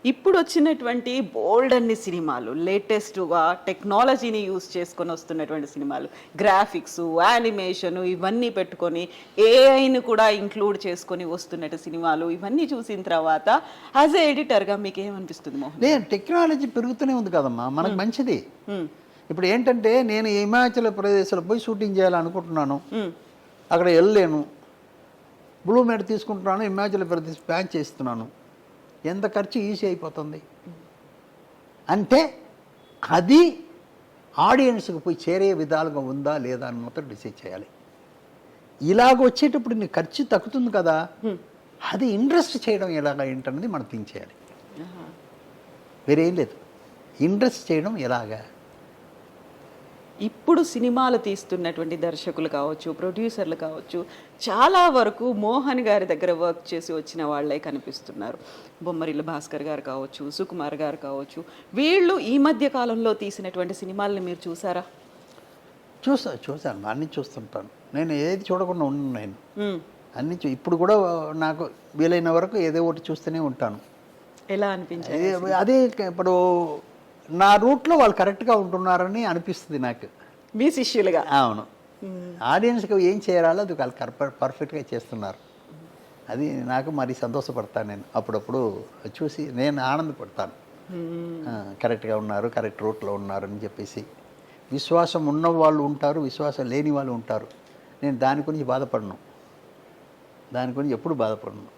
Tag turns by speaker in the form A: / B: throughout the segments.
A: ఇప్పుడు వచ్చినటువంటి బోల్డ్ అన్ని సినిమాలు లేటెస్ట్గా టెక్నాలజీని యూస్ చేసుకొని వస్తున్నటువంటి సినిమాలు, గ్రాఫిక్స్, యానిమేషన్ ఇవన్నీ పెట్టుకొని ఏఐని కూడా ఇంక్లూడ్ చేసుకొని వస్తున్నట్టు సినిమాలు ఇవన్నీ చూసిన తర్వాత యాజ్ ఏ ఎడిటర్గా మీకు ఏమనిపిస్తుంది మోహన్?
B: లేదు, టెక్నాలజీ పెరుగుతూనే ఉంది కదమ్మా, మనకు మంచిది. ఇప్పుడు ఏంటంటే నేను హిమాచల్ ప్రదేశ్లో పోయి షూటింగ్ చేయాలనుకుంటున్నాను, అక్కడ వెళ్ళలేను, బ్లూ మ్యాట్ తీసుకుంటున్నాను, హిమాచల్ ప్రదేశ్ ప్లాన్ చేస్తున్నాను, ఎంత ఖర్చు ఈజీ అయిపోతుంది. అంటే అది ఆడియన్స్కి పోయి చేరే విధాలుగా ఉందా లేదా అని మాత్రం డిసైడ్ చేయాలి. ఇలాగ వచ్చేటప్పుడు నీ ఖర్చు తగ్గుతుంది కదా, అది ఇంట్రెస్ట్ చేయడం ఎలాగా ఏంటన్నది మనం థింక్ చేయాలి. వేరేం లేదు, ఇంట్రెస్ట్ చేయడం ఎలాగా.
A: ఇప్పుడు సినిమాలు తీస్తున్నటువంటి దర్శకులు కావచ్చు, ప్రొడ్యూసర్లు కావచ్చు, చాలా వరకు మోహన్ గారి దగ్గర వర్క్ చేసి వచ్చిన వాళ్ళే కనిపిస్తున్నారు. బొమ్మరిల్లు భాస్కర్ గారు కావచ్చు, సుకుమార్ గారు కావచ్చు, వీళ్ళు ఈ మధ్య కాలంలో తీసినటువంటి సినిమాలని మీరు చూసారా?
B: చూశాను, అన్నీ చూస్తుంటాను. నేను ఏది చూడకుండా ఉన్నాను, నేను అన్నీ ఇప్పుడు కూడా నాకు వీలైన వరకు ఏదో ఒకటి చూస్తూనే ఉంటాను.
A: ఎలా అనిపించింది?
B: అదే ఇప్పుడు నా రూట్లో వాళ్ళు కరెక్ట్గా ఉంటున్నారని అనిపిస్తుంది నాకు,
A: మీ శిష్యులుగా.
B: అవును, ఆడియన్స్కి ఏం చేయాలో అది వాళ్ళు పర్ఫెక్ట్గా చేస్తున్నారు. అది నాకు మరి సంతోషపడతాను. నేను అప్పుడప్పుడు చూసి నేను ఆనందపడతాను, కరెక్ట్గా ఉన్నారు, కరెక్ట్ రూట్లో ఉన్నారు అని చెప్పేసి. విశ్వాసం ఉన్న వాళ్ళు ఉంటారు, విశ్వాసం లేని వాళ్ళు ఉంటారు. నేను దాని గురించి బాధపడను, దాని గురించి ఎప్పుడు బాధపడను.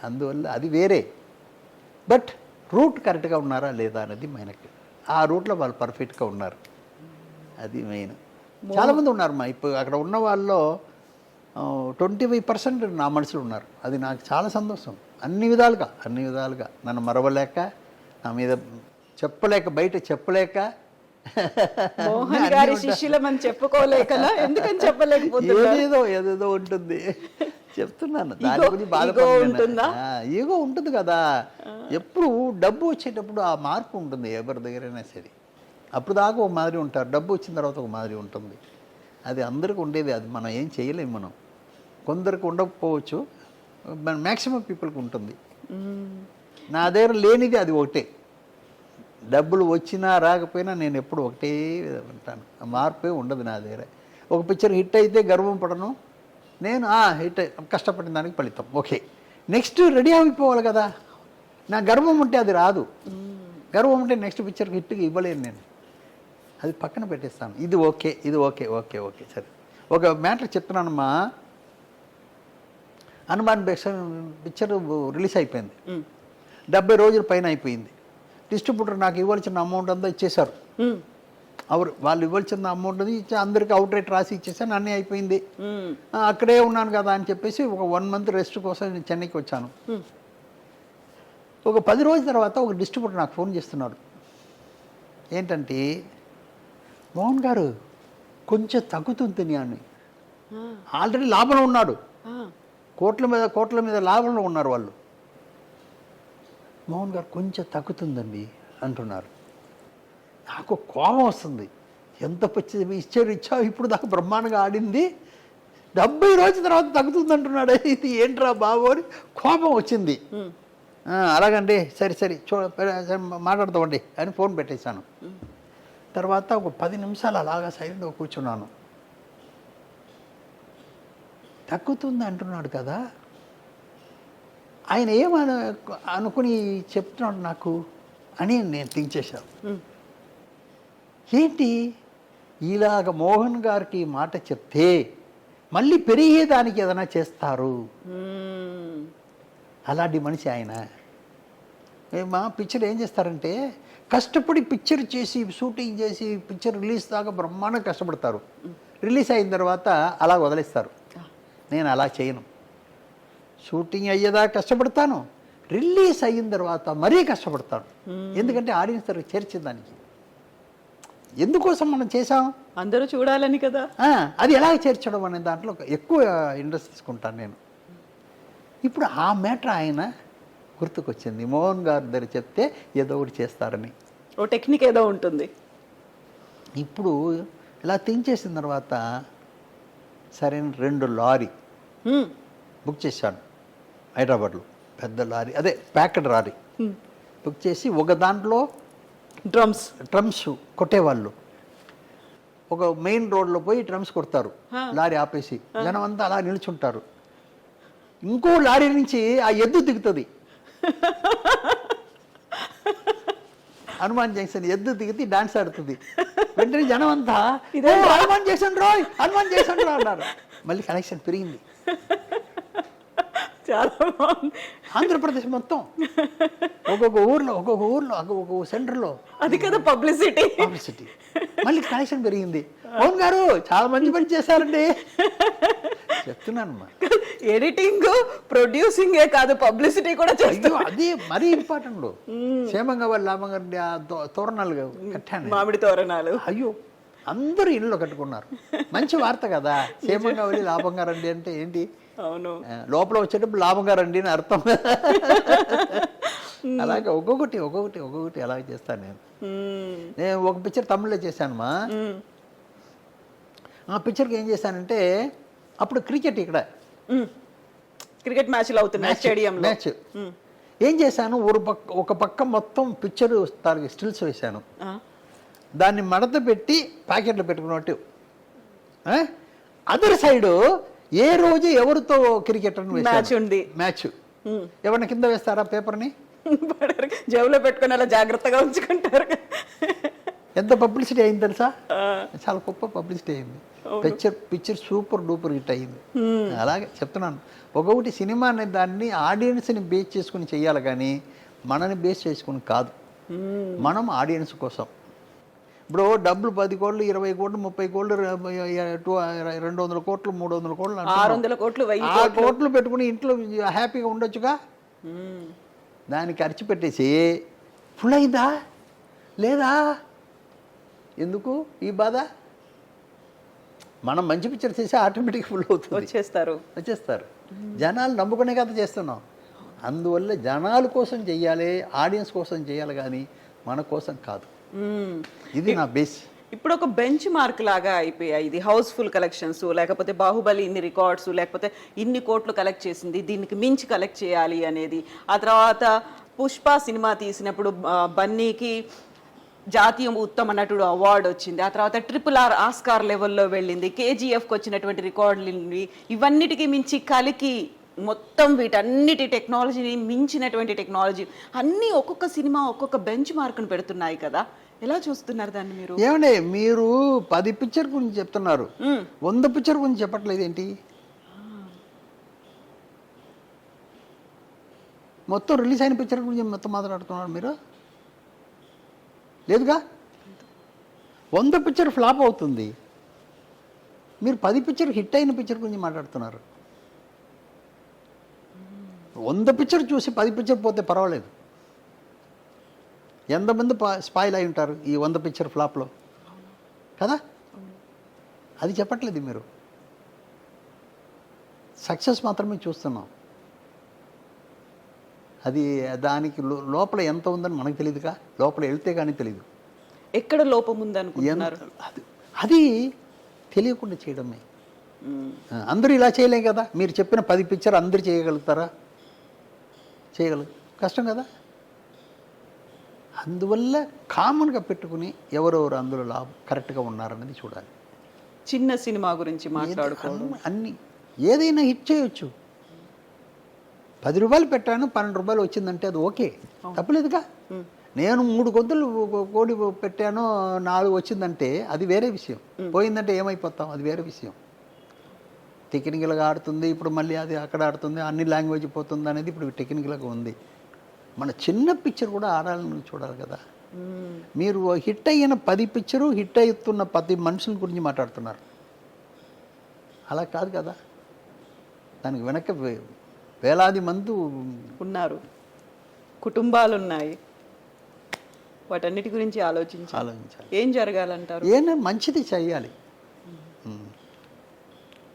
B: అందువల్ల అది వేరే. బట్ రూట్ కరెక్ట్గా ఉన్నారా లేదా అనేది మెయిన్కి. ఆ రూట్లో వాళ్ళు పర్ఫెక్ట్గా ఉన్నారు, అది మెయిన్. చాలామంది ఉన్నారు మా ఇప్పుడు అక్కడ ఉన్న వాళ్ళలో 25% నా మనుషులు ఉన్నారు. అది నాకు చాలా సంతోషం. అన్ని విధాలుగా నన్ను మరవలేక, నా మీద చెప్పలేక, బయట చెప్పలేక,
A: మోహన్ గారి శిష్యులమని చెప్పుకోలేకనా? ఎందుకని చెప్పలేకపోతున్నారు?
B: ఏదేదో ఉంటుంది చెప్తున్నాను. దాని గురించి బాధపడుతున్నా. ఈగో ఉంటుంది కదా, ఎప్పుడు డబ్బు వచ్చేటప్పుడు ఆ మార్పు ఉంటుంది ఎవరి దగ్గరైనా సరే. అప్పుడు దాకా ఒక మాదిరి ఉంటారు, డబ్బు వచ్చిన తర్వాత ఒక మాదిరి ఉంటుంది. అది అందరికీ ఉండేది, అది మనం ఏం చేయలేము. మనం కొందరికి ఉండకపోవచ్చు, మ్యాక్సిమం పీపుల్కి ఉంటుంది. నా దగ్గర లేనిది అది ఒకటే. డబ్బులు వచ్చినా రాకపోయినా నేను ఎప్పుడు ఒకటే ఉంటాను, మార్పే ఉండదు నా దగ్గర. ఒక పిక్చర్ హిట్ అయితే గర్వం పడను నేను, హిట్ కష్టపడిన దానికి ఫలితం ఓకే, నెక్స్ట్ రెడీ అయిపోవాలి కదా. నా గర్వం ఉంటే అది రాదు. గర్వం ఉంటే నెక్స్ట్ పిక్చర్కి హిట్గా ఇవ్వలేను నేను, అది పక్కన పెట్టేస్తాను. ఇది ఓకే, ఇది ఓకే, ఓకే ఓకే సరే. ఒక మ్యాటర్ చెప్తున్నానమ్మా, హనుమాన్ పిక్చర్ రిలీజ్ అయిపోయింది, 70 రోజుల పైన అయిపోయింది. డిస్ట్రిబ్యూటర్ నాకు ఇవ్వాల్సిన అమౌంట్ అంతా ఇచ్చేశారు. వాళ్ళు ఇవ్వాల్సిన అమౌంట్ ఇచ్చి అందరికీ అవుట్ రేట్ రాసి ఇచ్చేసాను, అన్నీ అయిపోయింది. అక్కడే ఉన్నాను కదా అని చెప్పేసి ఒక 1 మంత్ రెస్ట్ కోసం నేను చెన్నైకి వచ్చాను. ఒక 10 రోజుల తర్వాత ఒక డిస్ట్రిబ్యూటర్ నాకు ఫోన్ చేస్తున్నాడు. ఏంటంటే, మోహన్ గారు కొంచెం తగ్గుతుంది అని. ఆల్రెడీ లాభంలో ఉన్నాడు, కోట్ల మీద లాభంలో ఉన్నారు వాళ్ళు. మోహన్ గారు కొంచెం తగ్గుతుందండి అంటున్నారు. నాకు కోపం వస్తుంది. ఎంత ఇచ్చావు, ఇప్పుడు దాకా బ్రహ్మాండంగా ఆడింది, 70 రోజుల తర్వాత తగ్గుతుంది అంటున్నాడు. ఇది ఏంట్రా బాబు అని కోపం వచ్చింది. అలాగండి, సరే మాట్లాడతామండి అని ఫోన్ పెట్టేశాను. తర్వాత ఒక 10 నిమిషాలు అలాగా సైలెంట్గా కూర్చున్నాను. తగ్గుతుంది అంటున్నాడు కదా, ఆయన అనుకుని చెప్తున్నాడు నాకు అని నేను థింక్ చేశాను. ఏంటి ఇలాగ మోహన్ గారికి మాట చెప్తే మళ్ళీ పెరిగేదానికి ఏదైనా చేస్తారు, అలాంటి మనిషి ఆయన. మా పిక్చర్ ఏం చేస్తారంటే, కష్టపడి పిక్చర్ చేసి షూటింగ్ చేసి పిక్చర్ రిలీజ్ దాకా బ్రహ్మాండంగా కష్టపడతారు. రిలీజ్ అయిన తర్వాత అలా వదిలేస్తారు. నేను అలా చేయను. షూటింగ్ అయ్యేదాకా కష్టపడతాను, రిలీజ్ అయిన తర్వాత మరీ కష్టపడతాను. ఎందుకంటే ఆడియన్స్ దగ్గర చేర్చేదానికి. ఎందుకోసం మనం చేసాం,
A: అందరూ చూడాలని కదా.
B: అది ఎలా చేర్చడం అనే దాంట్లో ఎక్కువ ఇంట్రెస్ట్ తీసుకుంటాను నేను. ఇప్పుడు ఆ మ్యాటర్ ఆయన గుర్తుకొచ్చింది, మోహన్ గారి దగ్గర చెప్తే ఏదో ఒకటి చేస్తారని.
A: ఓ టెక్నిక్ ఏదో ఉంటుంది.
B: ఇప్పుడు ఇలా థింక్ చేసిన తర్వాత సరైన 2 లారీ బుక్ చేశాను హైదరాబాద్లో. పెద్ద లారీ, అదే ప్యాకెడ్ లారీ బుక్ చేసి ఒక దాంట్లో డ్రమ్స్ కొట్టేవాళ్ళు. ఒక మెయిన్ రోడ్లో పోయి డ్రమ్స్ కొడతారు, లారీ ఆపేసి జనం అంతా అలా నిల్చుంటారు. ఇంకో లారీ నుంచి ఆ ఎద్దు దిగుతుంది. హనుమాన్ జంక్షన్ ఎద్దు దిగితే డాన్స్ ఆడుతుంది. వెంటనే జనం అంతా హనుమాన్ జంక్షన్ రోయ్ అన్నారు. మళ్ళీ కనెక్షన్ పెరిగింది.
A: చాలా బాగుంది.
B: ఆంధ్రప్రదేశ్ మొత్తం ఒక్కొక్క ఊర్లో ఒక్కొక్క సెంటర్లో
A: అది కదా పబ్లిసిటీ.
B: మళ్ళీ కనెక్షన్ పెరిగింది. అవును గారు చాలా మంచి పని చేశారండి చెప్తున్నాను.
A: ఎడిటింగ్ ప్రొడ్యూసింగ్ కాదు, పబ్లిసిటీ కూడా చేస్తాం.
B: అది మరీ ఇంపార్టెంట్. క్షేమంగా వాళ్ళు లాభంగా తోరణాలు కట్టాను,
A: మామిడి తోరణాలు.
B: అయ్యో అందరూ ఇళ్ళు కట్టుకున్నారు. మంచి వార్త కదా. క్షేమంగా వెళ్ళి లాభంగా రండి అంటే ఏంటి,
A: అవును,
B: లోపల వచ్చేటప్పుడు లాభంగా రండి అని అర్థం. అలాగే ఒక్కొక్కటి అలాగే చేస్తాను నేను ఒక పిక్చర్ తమిళ్లో చేశానమ్మా. ఆ పిక్చర్కి ఏం చేశానంటే, అప్పుడు క్రికెట్ ఇక్కడ
A: క్రికెట్ మ్యాచ్లు అవుతున్నాయి స్టేడియంలో.
B: మ్యాచ్ ఏం చేశాను, ఒక పక్క మొత్తం పిక్చర్ స్టిల్స్ వేశాను. దాన్ని మడత పెట్టి ప్యాకెట్లో పెట్టుకున్నట్టు. అదర్ సైడు ఏ రోజు ఎవరితో క్రికెట్ మ్యాచ్ ఎవరిని కింద వేస్తారా పేపర్ని,
A: జేబులో పెట్టుకుని అలా జాగ్రత్తగా ఉంచుకుంటారు.
B: ఎంత పబ్లిసిటీ అయింది తెలుసా, చాలా గొప్ప పబ్లిసిటీ అయింది. పిక్చర్ సూపర్ డూపర్ హిట్ అయింది. అలాగే చెప్తున్నాను, ఒక్కొక్కటి సినిమా అనే దాన్ని ఆడియన్స్ని బేస్ చేసుకుని చెయ్యాలి, కానీ మనని బేస్ చేసుకుని కాదు. మనం ఆడియన్స్ కోసం. ఇప్పుడు డబ్బులు 10 కోట్లు 20 కోట్లు 30 కోట్లు 200 కోట్లు 300 కోట్లు
A: 600 కోట్లు 1000
B: కోట్లు పెట్టుకుని ఇంట్లో హ్యాపీగా ఉండొచ్చుగా. దాన్ని ఖర్చు పెట్టేసి ఫుల్ అయిందా లేదా, ఎందుకు ఈ బాధ? మనం మంచి పిక్చర్ చేసి ఆటోమేటిక్ ఫుల్ అవుతుంది, వచ్చేస్తారు. జనాలు నమ్ముకునే కదా చేస్తున్నాం. అందువల్ల జనాల కోసం చెయ్యాలి, ఆడియన్స్ కోసం చేయాలి, కానీ మన కోసం కాదు. ఇది నా బేస్.
A: ఇప్పుడు ఒక బెంచ్ మార్క్ లాగా అయిపోయాయి ఇది. హౌస్ఫుల్ కలెక్షన్స్, లేకపోతే బాహుబలి ఇన్ని రికార్డ్స్, లేకపోతే ఇన్ని కోట్లు కలెక్ట్ చేసింది, దీనికి మించి కలెక్ట్ చేయాలి అనేది. ఆ తర్వాత పుష్ప సినిమా తీసినప్పుడు బన్నీకి జాతీయ ఉత్తమ నటుడు అవార్డు వచ్చింది. ఆ తర్వాత RRR ఆస్కార్ లెవెల్లో వెళ్ళింది. KGFకి వచ్చినటువంటి రికార్డులు ఇవన్నిటికీ మించి కలికి మొత్తం వీటన్నిటి టెక్నాలజీని మించినటువంటి టెక్నాలజీ అన్నీ ఒక్కొక్క సినిమా ఒక్కొక్క బెంచ్ మార్క్ను పెడుతున్నాయి కదా. ఎలా చూస్తున్నారు దాన్ని మీరు?
B: ఏమండి, మీరు 10 పిక్చర్ గురించి చెప్తున్నారు, 100 పిక్చర్ గురించి చెప్పట్లేదు ఏంటి? మొత్తం రిలీజ్ అయిన పిక్చర్ గురించి మొత్తం మాట్లాడుతున్నారు మీరు, లేదుగా. 100 పిక్చర్ ఫ్లాప్ అవుతుంది, మీరు 10 పిక్చర్ హిట్ అయిన పిక్చర్ గురించి మాట్లాడుతున్నారు. 100 పిక్చర్ చూసి 10 పిక్చర్ పోతే పర్వాలేదు. ఎంతమంది స్పాయిల్ అయి ఉంటారు ఈ 100 పిక్చర్ ఫ్లాప్లో కదా. అది చెప్పట్లేదు మీరు, సక్సెస్ మాత్రమే చూస్తున్నాం. అది దానికి లోపల ఎంత ఉందని మనకు తెలియదుగా, లోపల వెళ్తే కానీ తెలియదు
A: ఎక్కడ లోపం ఉందనుకుంటున్నారు.
B: అది తెలియకుండా చేయడమే. అందరూ ఇలా చేయలేం కదా. మీరు చెప్పిన 10 పిక్చర్ అందరూ చేయగలుగుతారా? కష్టం కదా. అందువల్ల కామన్గా పెట్టుకుని ఎవరెవరు అందులో కరెక్ట్గా ఉన్నారన్నది చూడాలి.
A: చిన్న సినిమా గురించి మాట్లాడుకోవడం,
B: అన్ని ఏదైనా హిట్ చేయొచ్చు. 10 రూపాయలు పెట్టాను 12 రూపాయలు వచ్చిందంటే అది ఓకే, తప్పలేదుగా. నేను 3 గొంతులు కోడి పెట్టాను 4 వచ్చిందంటే అది వేరే విషయం. పోయిందంటే ఏమైపోతాం, అది వేరే విషయం. టెక్నికల్గా ఆడుతుంది, ఇప్పుడు మళ్ళీ అది అక్కడ ఆడుతుంది, అన్ని లాంగ్వేజ్ పోతుంది అనేది ఇప్పుడు టెక్నికల్గా ఉంది. మన చిన్న పిక్చర్ కూడా ఆడాలని చూడాలి కదా. మీరు హిట్ అయిన 10 పిక్చరు హిట్ అవుతున్న 10 మనుషుల గురించి మాట్లాడుతున్నారు, అలా కాదు కదా. దానికి వెనక వేలాది మంది
A: ఉన్నారు, కుటుంబాలు ఉన్నాయి. వాటన్నిటి గురించి ఆలోచించాలి. ఏం జరగాలంటారు?
B: ఏమైనా మంచిది చెయ్యాలి.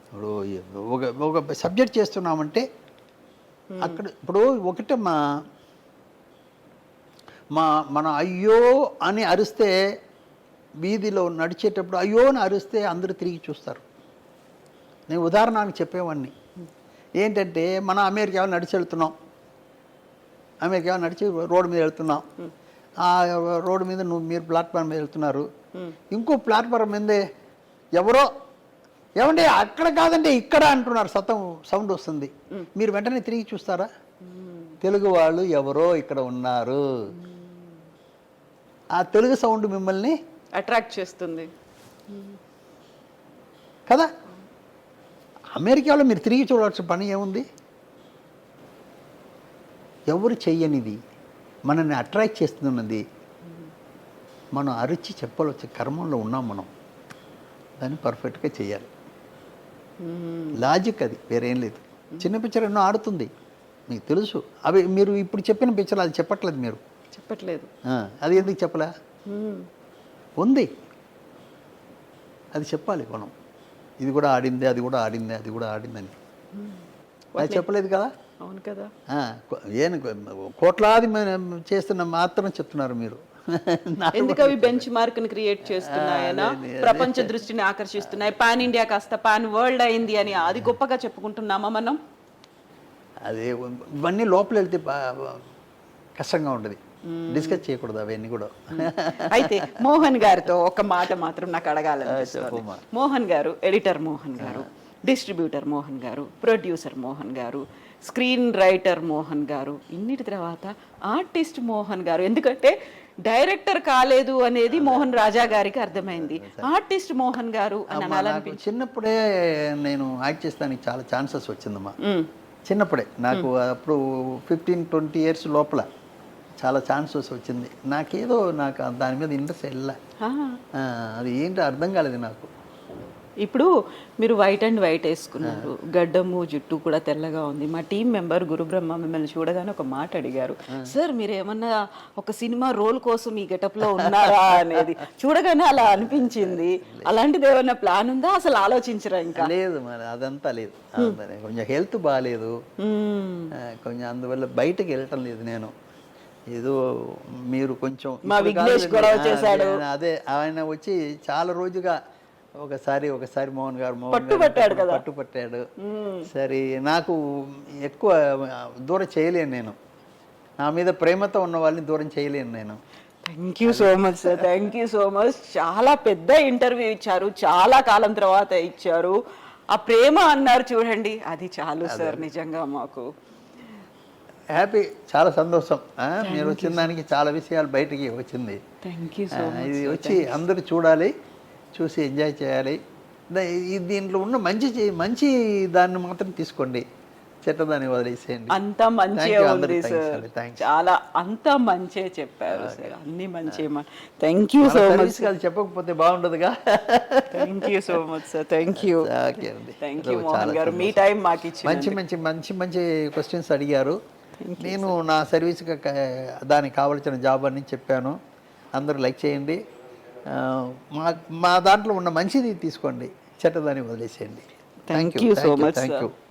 B: ఇప్పుడు ఒక సబ్జెక్ట్ చేస్తున్నామంటే అక్కడ ఇప్పుడు ఒకటే మన అయ్యో అని అరిస్తే, వీధిలో నడిచేటప్పుడు అయ్యో అని అరిస్తే అందరూ తిరిగి చూస్తారు. నేను ఉదాహరణకు చెప్పేవాడిని ఏంటంటే, మన అమెరికా నడిచి వెళ్తున్నాం, అమెరికా నడిచి రోడ్డు మీద వెళ్తున్నాం, ఆ రోడ్డు మీద మీరు ప్లాట్ఫామ్ మీద వెళ్తున్నారు, ఇంకో ప్లాట్ఫామ్ మీదే ఎవరో ఏమండి అక్కడ కాదండి ఇక్కడ అంటున్నారు, సౌండ్ వస్తుంది. మీరు వెంటనే తిరిగి చూస్తారా? తెలుగు వాళ్ళు ఎవరో ఇక్కడ ఉన్నారు, ఆ తెలుగు సౌండ్ మిమ్మల్ని
A: అట్రాక్ట్ చేస్తుంది
B: కదా. అమెరికాలో మీరు తిరిగి చూడాల్సిన పని ఏముంది? ఎవరు చెయ్యనిది మనల్ని అట్రాక్ట్ చేస్తున్నది మనం అరిచి చెప్పాల్సిన కర్మంలో ఉన్నాం మనం, దాన్ని పర్ఫెక్ట్గా చేయాలి. లాజిక్ అది, వేరేం లేదు. చిన్న పిక్చర్ ఎన్నో ఆడుతుంది మీకు తెలుసు. అవి మీరు ఇప్పుడు చెప్పిన పిక్చర్ అది చెప్పట్లేదు, మీరు
A: చెప్పట్లేదు.
B: అది ఎందుకు చెప్పలే? ఉంది, అది చెప్పాలి మనం. ఇది కూడా ఆడింది, అది కూడా ఆడింది, అది కూడా ఆడిందని అది చెప్పలేదు కదా.
A: అవును కదా.
B: కోట్లాది చేస్తున్న మాత్రం చెప్తున్నారు మీరు.
A: ఎందుకు అవి బెంచ్ మార్క్ ని క్రియేట్ చేస్తున్నాయనా, ప్రపంచ దృష్టిని ఆకర్షిస్తున్నాయి, పాన్ ఇండియా కాస్త పాన్ వరల్డ్ అయింది అని అది గొప్పగా చెప్పుకుంటున్నామా మనం?
B: అదే ఇవన్నీ లోపల వెళ్తే కష్టంగా ఉంటుంది, డిస్కస్ చేయకూడదు అవన్నీ కూడా.
A: అయితే మోహన్ గారితో ఒక మాట మాత్రం నాకు అడగాలనిపిస్తుంది. మోహన్ గారు, ఎడిటర్ మోహన్ గారు, డిస్ట్రిబ్యూటర్ మోహన్ గారు, ప్రొడ్యూసర్ మోహన్ గారు, స్క్రీన్ రైటర్ మోహన్ గారు, ఇన్నిటి తర్వాత ఆర్టిస్ట్ మోహన్ గారు. ఎందుకంటే డైరెక్టర్ కాలేదు అనేది మోహన్ రాజా గారికి అర్థమైంది, ఆర్టిస్ట్ మోహన్ గారు అని అనాలనిపించింది.
B: చిన్నప్పుడే నేను యాక్ట్ చేస్తానికి చాలా ఛాన్సెస్ వచ్చిందమ్మా. చిన్నప్పుడే నాకు అప్పుడు 15-20 ఇయర్స్ లోపల చాలా ఛాన్సెస్ వచ్చింది. నాకు దాని మీద ఇంట్రెస్ట్ వెళ్ళా, అది ఏంటో అర్థం కాలేదు నాకు.
A: ఇప్పుడు మీరు వైట్ అండ్ వైట్ వేసుకున్నారు, గడ్డము జుట్టు కూడా తెల్లగా ఉంది. మా టీం మెంబర్ గురుబ్రహ్మ మిమ్మల్ని చూడగానే ఒక మాట అడిగారు, సార్ మీరు ఏమన్నా ఒక సినిమా రోల్ కోసం ఈ గెటప్లో ఉన్నారా అనేది. చూడగానే అలా అనిపించింది. అలాంటిది ఏమన్నా ప్లాన్ ఉందా, అసలు ఆలోచించరా? ఇంకా
B: లేదు, మరి అదంతా లేదు. కొంచెం హెల్త్ బాగాలేదు కొంచెం, అందువల్ల బయటకు వెళ్ళటం లేదు నేను. ఏదో మీరు కొంచెం
A: మా విఘ్నేష్ గొడవ చేశాడు,
B: అదే ఆయన వచ్చి చాలా రోజుగా ఒకసారి మోహన్ గారు పట్టుపట్టాడు. సరే, నాకు ఎక్కువ దూరం చేయలేను నేను, నా మీద ప్రేమతో ఉన్న వాళ్ళని దూరం చేయలేను నేను.
A: Thank you so much sir, thank you so much. చాలా పెద్ద ఇంటర్వ్యూ ఇచ్చారు, చాలా కాలం తర్వాత ఇచ్చారు. ఆ ప్రేమ అన్నారు చూడండి, అది చాలు సార్ నిజంగా మాకు
B: హ్యాపీ, చాలా సంతోషం. మీరు వచ్చిన దానికి చాలా విషయాలు బయటికి వచ్చింది.
A: Thank you so much.
B: ఇది వచ్చి అందరూ చూడాలి, చూసి ఎంజాయ్ చేయాలి. దీంట్లో ఉన్న మంచి దాన్ని మాత్రం తీసుకోండి, చెడ్డదాన్ని వదిలేసేయండి.
A: అంత మంచి ఉంది సార్, చాలా అంత మంచి చెప్పారు సార్, అన్ని మంచి. Thank you so much.
B: అది చెప్పకపోతే బాగుండదుగా.
A: Thank you so much sir, thank you. Thank you Mohan garu, మీ టైం మాకు ఇచ్చి మంచి క్వశ్చన్స్ అడిగారు.
B: నేను నా సర్వీస్గా దానికి కావలసిన జాబ్ అని చెప్పాను. అందరూ లైక్ చేయండి, మా దాంట్లో ఉన్న మంచిది తీసుకోండి, చెడ్డదాన్ని వదిలేసేయండి.
A: Thank you so much.